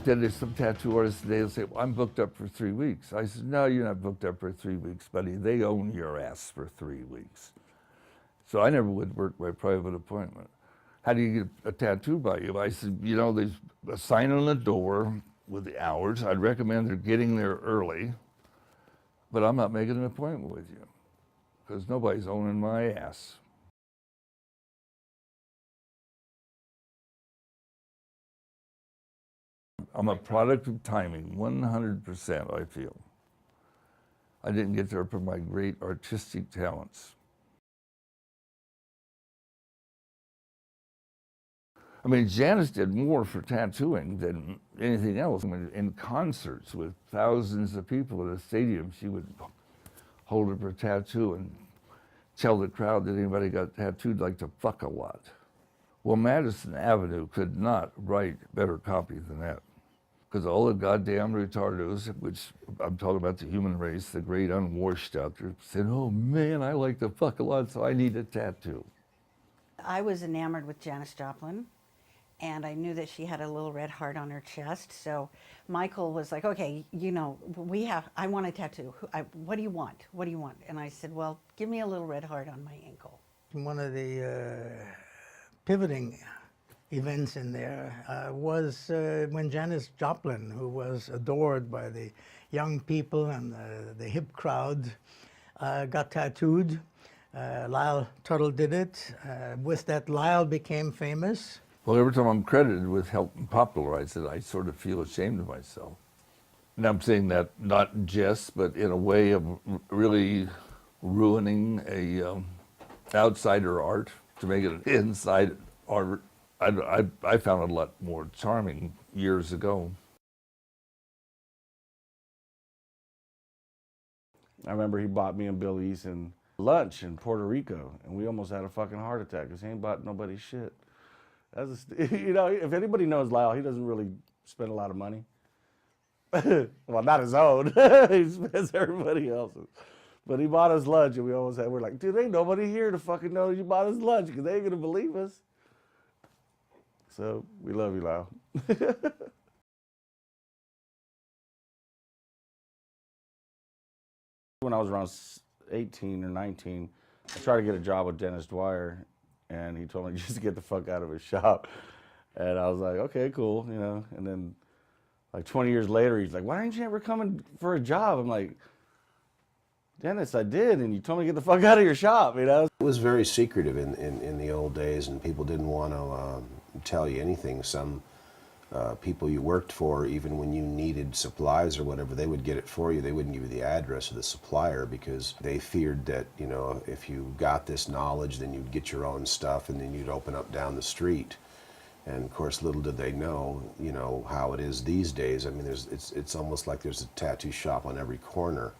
Then there's some tattoo artists today will say, well, I'm booked up for 3 weeks. I said, no, you're not booked up for 3 weeks, buddy. They own your ass for 3 weeks. So I never would work by private appointment. How do you get a tattoo by you? I said, you know, there's a sign on the door with the hours. I'd recommend they're getting there early, but I'm not making an appointment with you because nobody's owning my ass. I'm a product of timing, 100%, I feel. I didn't get there for my great artistic talents. I mean, Janis did more for tattooing than anything else. I mean, in concerts with thousands of people at a stadium, she would hold up her tattoo and tell the crowd that anybody got tattooed like to fuck a lot. Well, Madison Avenue could not write better copy than that. Because all the goddamn retardos, which I'm talking about the human race, the great unwashed out there, said, oh man, I like to fuck a lot, so I need a tattoo. I was enamored with Janis Joplin, and I knew that she had a little red heart on her chest, so Michael was like, okay, you know, I want a tattoo. What do you want? What do you want? And I said, well, give me a little red heart on my ankle. One of the pivoting events in there was when Janis Joplin, who was adored by the young people and the hip crowd, got tattooed. Lyle Tuttle did it. With that, Lyle became famous. Well, every time I'm credited with helping popularize it, I sort of feel ashamed of myself. And I'm saying that not in jest, but in a way of really ruining a outsider art to make it an inside art. I found it a lot more charming years ago. I remember he bought me and Bill Eason lunch in Puerto Rico, and we almost had a fucking heart attack because he ain't bought nobody shit. You know, if anybody knows Lyle, he doesn't really spend a lot of money. Well, not his own. He spends everybody else's. But he bought us lunch, and we're like, dude, ain't nobody here to fucking know you bought us lunch because they ain't gonna believe us. So we love you, Lyle. When I was around 18 or 19, I tried to get a job with Dennis Dwyer, and he told me just to get the fuck out of his shop. And I was like, okay, cool, you know. And then like 20 years later, he's like, why didn't you ever come in for a job? I'm like, Dennis, I did, and you told me to get the fuck out of your shop, you know? It was very secretive in the old days, and people didn't want to tell you anything. Some people you worked for, even when you needed supplies or whatever, they would get it for you. They wouldn't give you the address of the supplier because they feared that, you know, if you got this knowledge, then you'd get your own stuff and then you'd open up down the street. And of course, little did they know, you know, how it is these days. I mean, it's almost like there's a tattoo shop on every corner,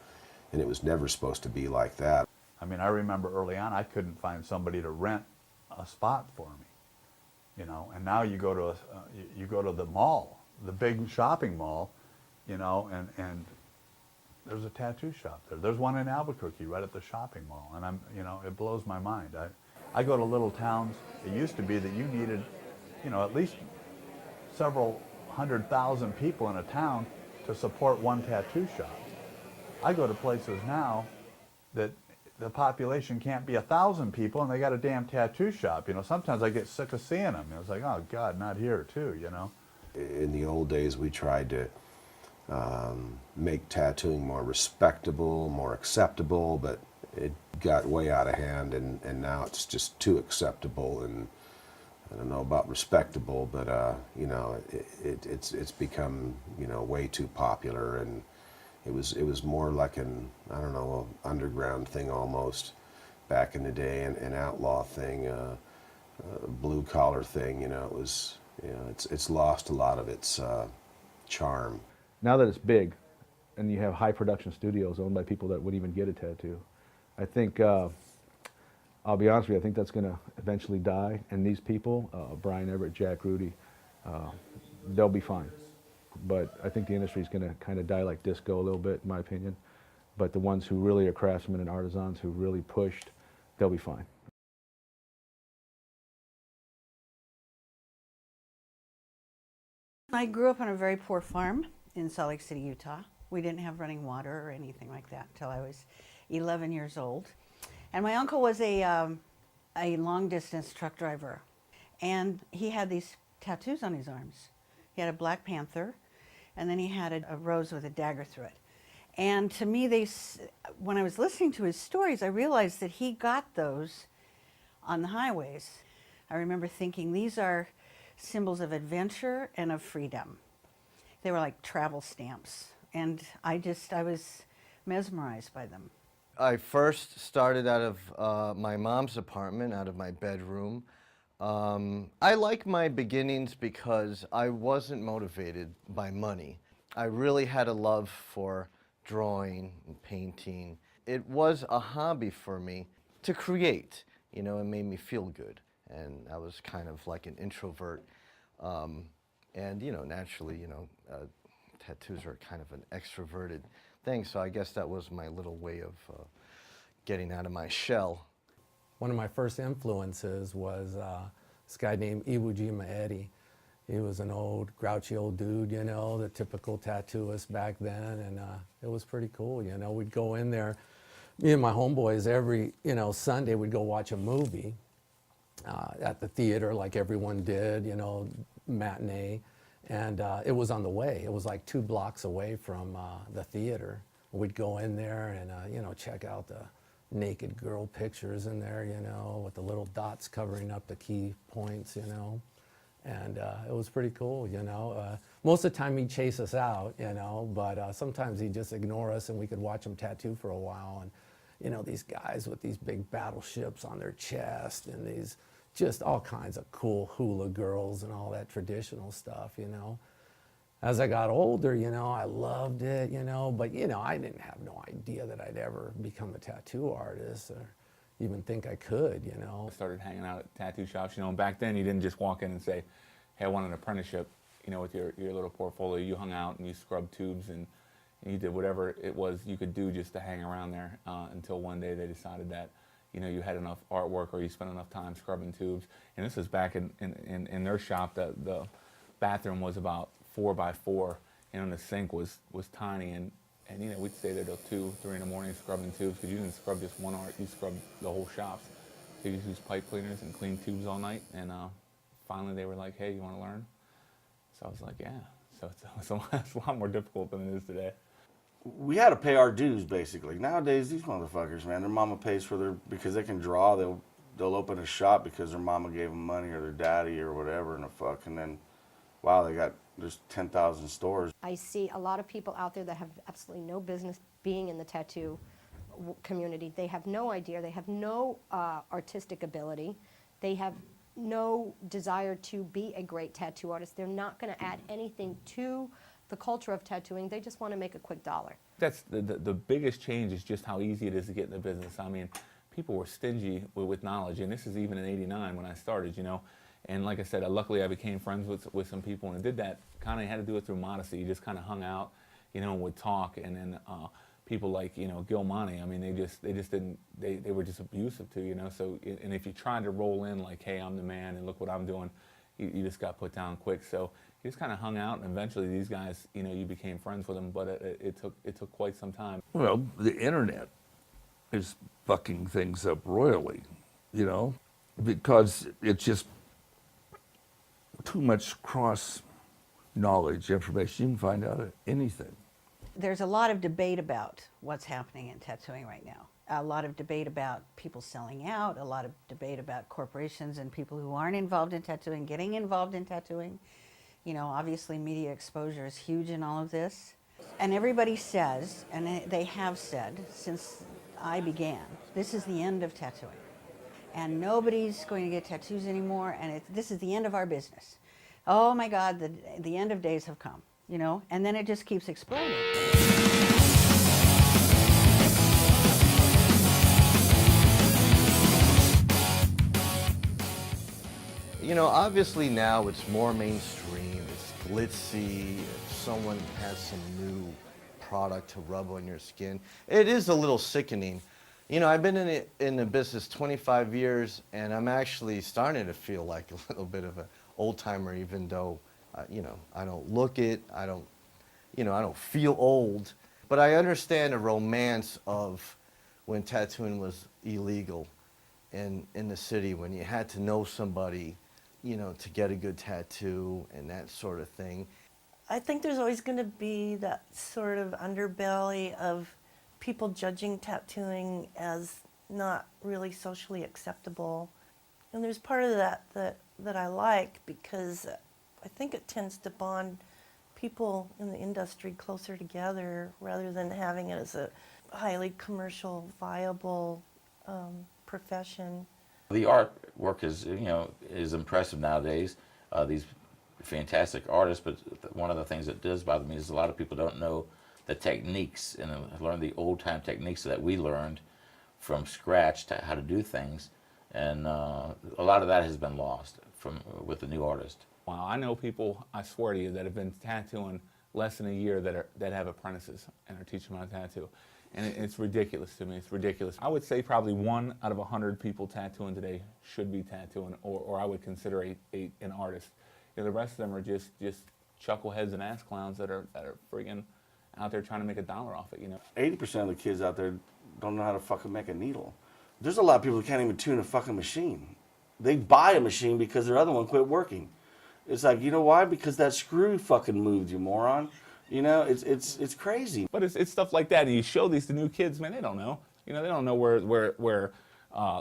and it was never supposed to be like that. I mean, I remember early on, I couldn't find somebody to rent a spot for me. You know, and now you go to the mall, the big shopping mall, you know, and there's a tattoo shop there. There's one in Albuquerque right at the shopping mall, and you know, it blows my mind. I go to little towns. It used to be that you needed, you know, at least several 100,000 people in a town to support one tattoo shop. I go to places now that the population can't be 1,000 people, and they got a damn tattoo shop. You know, sometimes I get sick of seeing them. You know, it's like, oh God, not here too. You know. In the old days, we tried to make tattooing more respectable, more acceptable, but it got way out of hand, and now it's just too acceptable. And I don't know about respectable, but you know, it's become, you know, way too popular, and it was more like an, I don't know, underground thing almost back in the day, an outlaw thing, blue collar thing. You know, it was, you know, it's lost a lot of its charm. Now that it's big, and you have high production studios owned by people that wouldn't even get a tattoo, I think I'll be honest with you, I think that's going to eventually die. And these people, Brian Everett, Jack, Rudy, they'll be fine. But I think the industry is going to kind of die like disco a little bit, in my opinion. But the ones who really are craftsmen and artisans who really pushed, they'll be fine. I grew up on a very poor farm in Salt Lake City, Utah. We didn't have running water or anything like that until I was 11 years old. And my uncle was a long-distance truck driver. And he had these tattoos on his arms. He had a Black Panther, and then he had a rose with a dagger through it. And to me, when I was listening to his stories, I realized that he got those on the highways. I remember thinking, these are symbols of adventure and of freedom. They were like travel stamps. And I was mesmerized by them. I first started out of my mom's apartment, out of my bedroom. I like my beginnings because I wasn't motivated by money. I really had a love for drawing and painting. It was a hobby for me to create. You know, it made me feel good. And I was kind of like an introvert. And, you know, naturally, you know, tattoos are kind of an extroverted thing. So I guess that was my little way of getting out of my shell. One of my first influences was this guy named Iwo Jima Eddie. He was an old, grouchy old dude, you know, the typical tattooist back then, and it was pretty cool, you know. We'd go in there, me and my homeboys, every, you know, Sunday we'd go watch a movie at the theater like everyone did, you know, matinee, and it was on the way. It was like 2 blocks away from the theater. We'd go in there and, you know, check out the naked girl pictures in there, you know, with the little dots covering up the key points, you know. And it was pretty cool, you know. Most of the time he'd chase us out, you know, but sometimes he'd just ignore us and we could watch him tattoo for a while. And, you know, these guys with these big battleships on their chest and these just all kinds of cool hula girls and all that traditional stuff, you know. As I got older, you know, I loved it, you know, but, you know, I didn't have no idea that I'd ever become a tattoo artist or even think I could, you know. I started hanging out at tattoo shops, you know, and back then you didn't just walk in and say, hey, I want an apprenticeship, you know, with your little portfolio. You hung out and you scrubbed tubes and you did whatever it was you could do just to hang around there until one day they decided that, you know, you had enough artwork or you spent enough time scrubbing tubes. And this was back in their shop. The bathroom was about 4 by 4, and the sink was tiny, and you know, we'd stay there till 2, 3 in the morning scrubbing tubes, because you didn't scrub just one art, you scrubbed the whole shops. So you used pipe cleaners and clean tubes all night, and finally they were like, hey, you want to learn? So I was like, yeah. So it's a lot more difficult than it is today. We had to pay our dues, basically. Nowadays, these motherfuckers, man, their mama pays for because they can draw, they'll open a shop because their mama gave them money or their daddy or whatever, and then, wow, there's 10,000 stores. I see a lot of people out there that have absolutely no business being in the tattoo community. They have no idea. They have no artistic ability. They have no desire to be a great tattoo artist. They're not going to add anything to the culture of tattooing. They just want to make a quick dollar. That's the biggest change is just how easy it is to get in the business. I mean, people were stingy with knowledge, and this is even in '89 when I started, you know. And like I said, luckily I became friends with some people, and I did that, kind of had to do it through modesty. You just kind of hung out, you know, and would talk, and then people like, you know, Gil Monty, I mean, they just didn't, they were just abusive to, you know, so, and if you tried to roll in like, hey, I'm the man, and look what I'm doing, you just got put down quick. So you just kind of hung out, and eventually these guys, you know, you became friends with them, but it took quite some time. Well, the internet is fucking things up royally, you know, because it's just too much cross knowledge, information. You can find out anything. There's a lot of debate about what's happening in tattooing right now. A lot of debate about people selling out, a lot of debate about corporations and people who aren't involved in tattooing getting involved in tattooing. You know, obviously media exposure is huge in all of this. And everybody says, and they have said since I began, this is the end of tattooing. And nobody's going to get tattoos anymore, and this is the end of our business. Oh my God, the end of days have come, you know? And then it just keeps exploding. You know, obviously now it's more mainstream, it's glitzy, if someone has some new product to rub on your skin, it is a little sickening. You know, I've been in the business 25 years, and I'm actually starting to feel like a little bit of an old timer, even though, you know, I don't look it, I don't feel old. But I understand the romance of when tattooing was illegal in the city, when you had to know somebody, you know, to get a good tattoo and that sort of thing. I think there's always going to be that sort of underbelly of people judging tattooing as not really socially acceptable. And there's part of that I like, because I think it tends to bond people in the industry closer together rather than having it as a highly commercial, viable profession. The artwork is impressive nowadays. These fantastic artists, but one of the things that does bother me is a lot of people don't know the techniques and learn the old-time techniques that we learned from scratch to how to do things, and a lot of that has been lost with the new artist. Wow, I know people, I swear to you, that have been tattooing less than a year that have apprentices and are teaching them how to tattoo. And it's ridiculous to me, it's ridiculous. I would say probably 1 out of 100 people tattooing today should be tattooing, or I would consider an artist. You know, the rest of them are just chuckleheads and ass clowns that are friggin' out there trying to make $1 off it, you know. 80% of the kids out there don't know how to fucking make a needle. There's a lot of people who can't even tune a fucking machine. They buy a machine because their other one quit working. It's like, you know why? Because that screw fucking moved, you moron. You know, it's crazy. But it's stuff like that, and you show these to new kids, man, they don't know. You know, they don't know where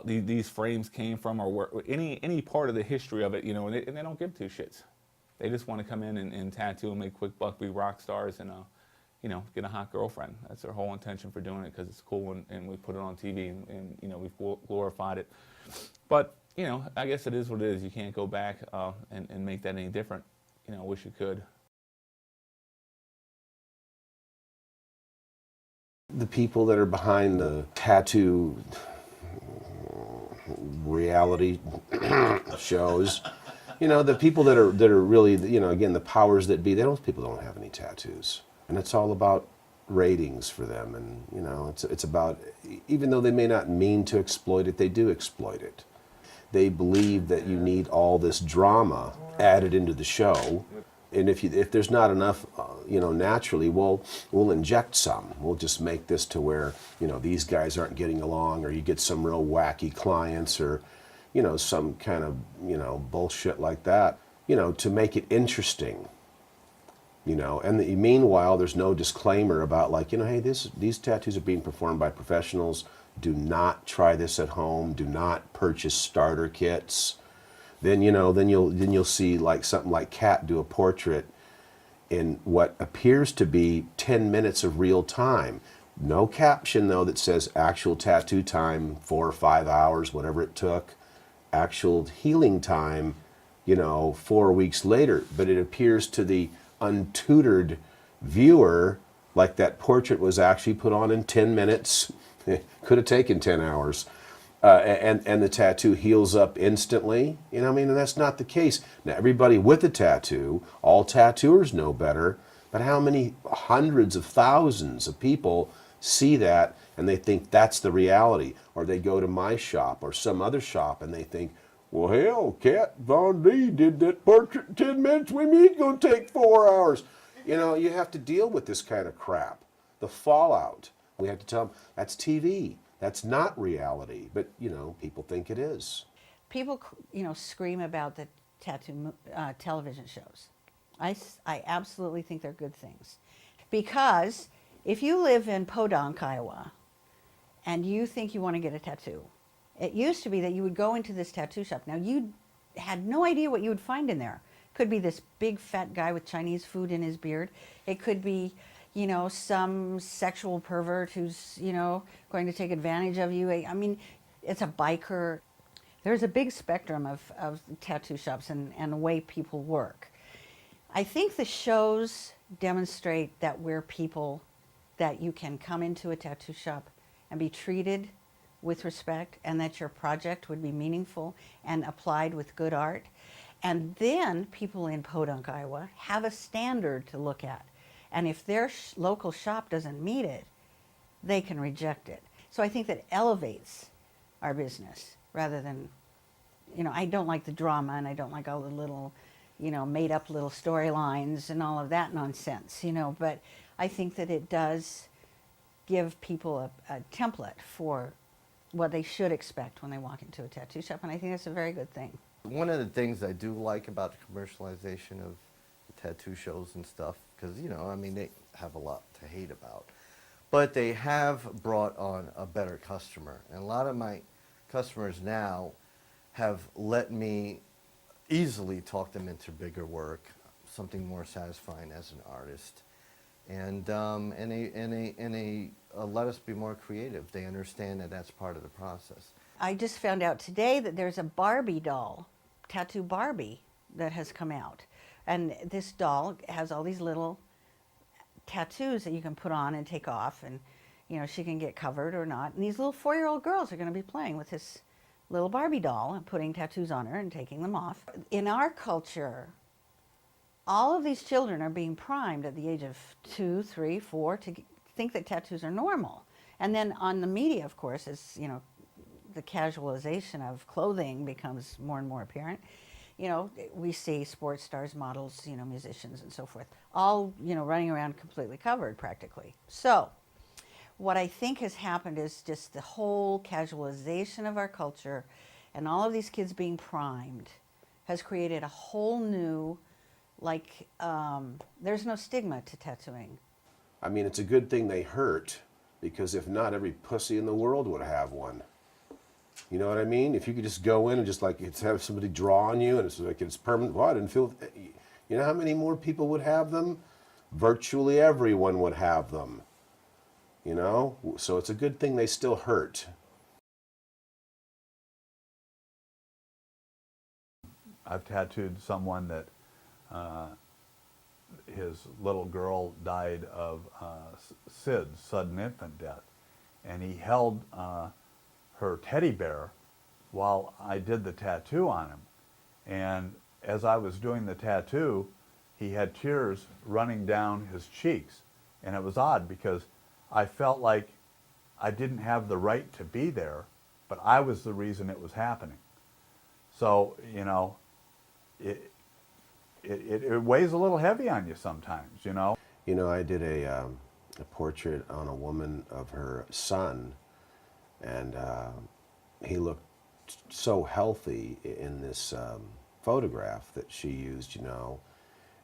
these frames came from, or where any part of the history of it, you know, and they don't give two shits. They just want to come in and tattoo and make quick buck, be rock stars, and you know, get a hot girlfriend. That's their whole intention for doing it, because it's cool, and we put it on TV, and you know, we've glorified it. But you know, I guess it is what it is. You can't go back and make that any different. You know, I wish you could. The people that are behind the tattoo reality shows, you know, the people that are really, you know, again, the powers that be, those people don't have any tattoos. And it's all about ratings for them. And, you know, it's about, even though they may not mean to exploit it, they do exploit it. They believe that you need all this drama added into the show. And if there's not enough, you know, naturally, we'll inject some. We'll just make this to where, you know, these guys aren't getting along, or you get some real wacky clients, or, you know, some kind of, you know, bullshit like that, you know, to make it interesting. You know, and meanwhile, there's no disclaimer about, like, you know, hey, these tattoos are being performed by professionals. Do not try this at home. Do not purchase starter kits. Then, you know, then you'll see like something like Kat do a portrait in what appears to be 10 minutes of real time. No caption though that says actual tattoo time 4 or 5 hours, whatever it took. Actual healing time, you know, 4 weeks later. But it appears to the untutored viewer like that portrait was actually put on in 10 minutes. Could have taken 10 hours. And the tattoo heals up instantly. You know what I mean? And that's not the case. Now, everybody with a tattoo, all tattooers know better, but how many hundreds of thousands of people see that and they think that's the reality? Or they go to my shop or some other shop and they think, well, hell, Kat Von D did that portrait in 10 minutes. We mean it's going to take 4 hours. You know, you have to deal with this kind of crap. The fallout. We have to tell them, that's TV. That's not reality, but, you know, people think it is. People, you know, scream about the tattoo television shows. I absolutely think they're good things. Because if you live in Podunk, Iowa, and you think you want to get a tattoo, it used to be that you would go into this tattoo shop. Now, you had no idea what you would find in there. Could be this big fat guy with Chinese food in his beard. It could be, you know, some sexual pervert who's, you know, going to take advantage of you. I mean, it's a biker. There's a big spectrum of tattoo shops and the way people work. I think the shows demonstrate that we're people, that you can come into a tattoo shop and be treated with respect, and that your project would be meaningful and applied with good art. And then people in Podunk, Iowa have a standard to look at. And if their local shop doesn't meet it, they can reject it. So I think that elevates our business rather than, you know, I don't like the drama and I don't like all the little, you know, made up little storylines and all of that nonsense, you know, but I think that it does give people a template for what they should expect when they walk into a tattoo shop, and I think that's a very good thing. One of the things I do like about the commercialization of the tattoo shows and stuff, because, you know, I mean, they have a lot to hate about, but they have brought on a better customer. And a lot of my customers now have let me easily talk them into bigger work, something more satisfying as an artist. And they let us be more creative. They understand that that's part of the process. I just found out today that there's a Barbie doll, Tattoo Barbie, that has come out. And this doll has all these little tattoos that you can put on and take off, and you know, she can get covered or not. And these little 4-year-old girls are going to be playing with this little Barbie doll and putting tattoos on her and taking them off. In our culture, all of these children are being primed at the age of 2, 3, 4 to think that tattoos are normal. And then on the media, of course, as you know, the casualization of clothing becomes more and more apparent. You know, we see sports stars, models, you know, musicians and so forth, all, you know, running around completely covered practically. So what I think has happened is just the whole casualization of our culture and all of these kids being primed has created a whole new, like, there's no stigma to tattooing. I mean, it's a good thing they hurt, because if not, every pussy in the world would have one. You know what I mean? If you could just go in and just like have somebody draw on you and it's like it's permanent. Well, I didn't feel. You know how many more people would have them? Virtually everyone would have them. You know? So it's a good thing they still hurt. I've tattooed someone that his little girl died of SIDS, sudden infant death, and he held her teddy bear while I did the tattoo on him. And as I was doing the tattoo, he had tears running down his cheeks. And it was odd because I felt like I didn't have the right to be there, but I was the reason it was happening. So, you know, it weighs a little heavy on you sometimes, you know. You know, I did a portrait on a woman of her son, and he looked so healthy in this photograph that she used, you know,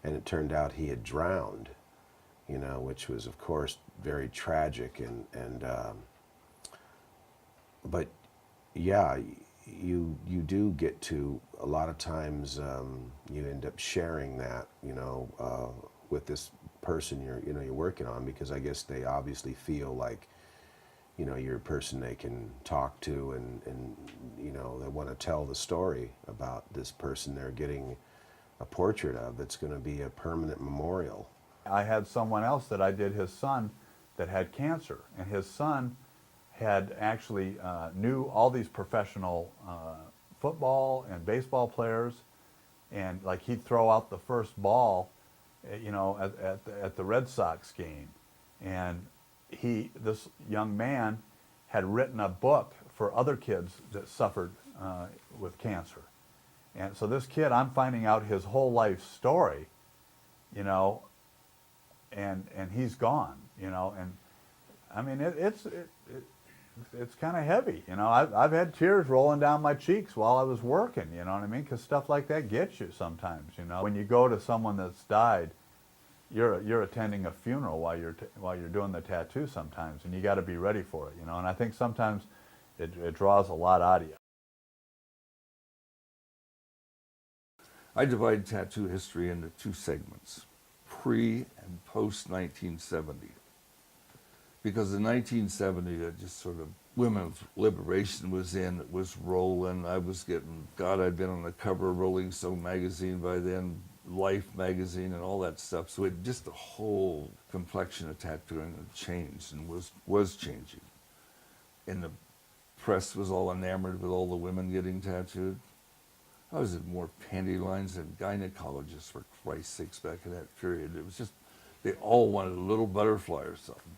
and it turned out he had drowned, you know, which was, of course, very tragic. But yeah, you do get to, a lot of times you end up sharing that, you know, with this person you're working on, because I guess they obviously feel like, you know, you're a person they can talk to, and you know, they want to tell the story about this person they're getting a portrait of that's going to be a permanent memorial. I had someone else that I did his son that had cancer, and his son had actually knew all these professional football and baseball players, and like he'd throw out the first ball, you know, at the Red Sox game, and this young man had written a book for other kids that suffered with cancer. And so this kid, I'm finding out his whole life story, you know, and he's gone, you know, and I mean, it's kind of heavy, you know. I've had tears rolling down my cheeks while I was working, you know what I mean? Because stuff like that gets you sometimes, you know. When you go to someone that's died, you're attending a funeral while you're doing the tattoo sometimes, and you got to be ready for it, you know. And I think sometimes it draws a lot out of you. I divide tattoo history into two segments, pre and post 1970. Because in 1970, it just sort of, women's liberation was in, it was rolling. I was getting, God, I'd been on the cover of Rolling Stone magazine by then, Life magazine and all that stuff. So it just, the whole complexion of tattooing had changed and was changing. In the press was all enamored with all the women getting tattooed. I was in more panty lines than gynecologists, for Christ's sakes, back in that period. It was just, they all wanted a little butterfly or something.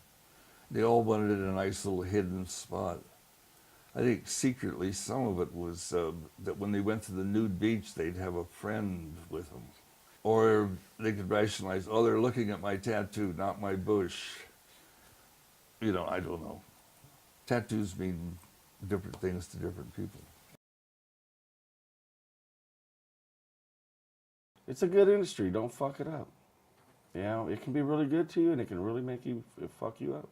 They all wanted it in a nice little hidden spot. I think secretly some of it was that when they went to the nude beach, they'd have a friend with them. Or they could rationalize, oh, they're looking at my tattoo, not my bush. You know, I don't know. Tattoos mean different things to different people. It's a good industry. Don't fuck it up. You know, it can be really good to you, and it can really make you fuck you up.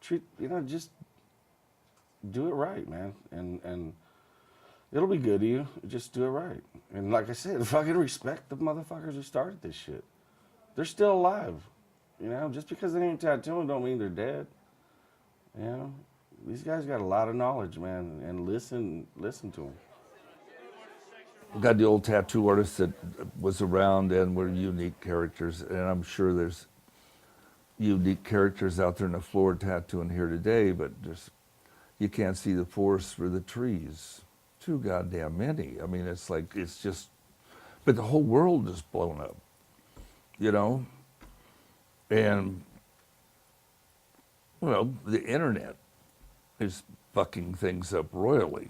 Just do it right, man, and it'll be good to you. Just do it right. And like I said, fucking respect the motherfuckers who started this shit. They're still alive. You know, just because they ain't tattooing don't mean they're dead. You know, these guys got a lot of knowledge, man, and listen to them. We got the old tattoo artists that was around and were unique characters, and I'm sure there's unique characters out there in the floor tattooing here today, but you can't see the forest for the trees. Too goddamn many. I mean, it's like, it's just, but the whole world is blown up, you know? And, well, the internet is fucking things up royally,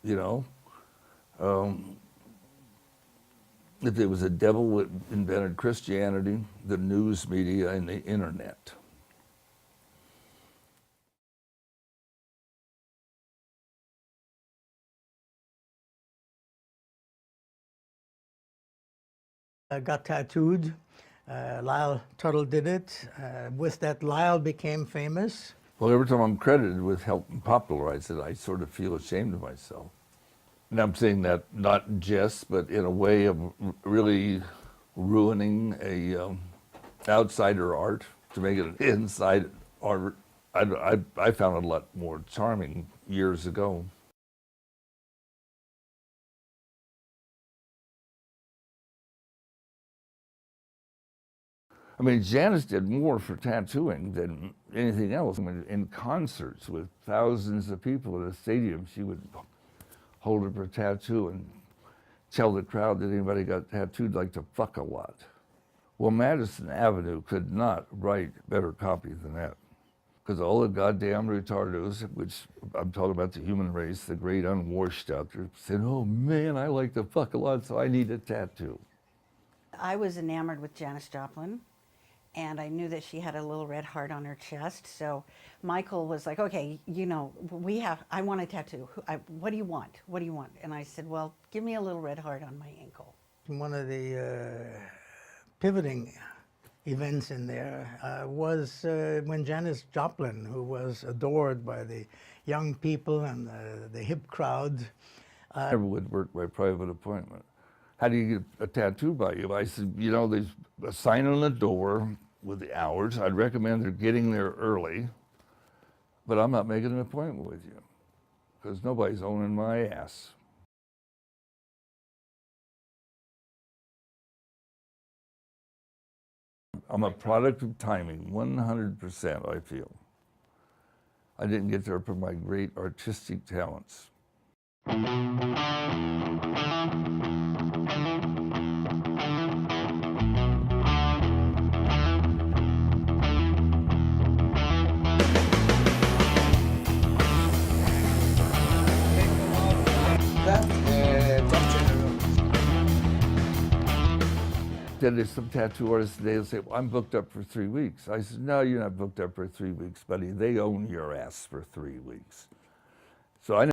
you know? If there was a devil that invented Christianity, the news media, and the internet. I got tattooed. Lyle Tuttle did it. With that, Lyle became famous. Well, every time I'm credited with helping popularize it, I sort of feel ashamed of myself. And I'm saying that not in jest, but in a way of really ruining a outsider art to make it an inside art. I found it a lot more charming years ago. I mean, Janice did more for tattooing than anything else. I mean, in concerts with thousands of people in a stadium, she would hold up her tattoo and tell the crowd that anybody got tattooed like to fuck a lot. Well, Madison Avenue could not write better copy than that. Because all the goddamn retardos, which I'm talking about the human race, the great unwashed out there, said, oh man, I like to fuck a lot, so I need a tattoo. I was enamored with Janis Joplin, and I knew that she had a little red heart on her chest, so Michael was like, okay, you know, I want a tattoo. What do you want? What do you want? And I said, well, give me a little red heart on my ankle. One of the pivoting events in there was when Janis Joplin, who was adored by the young people and the hip crowd. I would work by private appointment. How do you get a tattoo by you? I said, you know, there's a sign on the door with the hours. I'd recommend they're getting there early, but I'm not making an appointment with you because nobody's owning my ass. I'm a product of timing, 100%, I feel. I didn't get there for my great artistic talents. Then there's some tattoo artists today will say, well, I'm booked up for 3 weeks. I said, no, you're not booked up for 3 weeks, buddy. They own your ass for 3 weeks. So I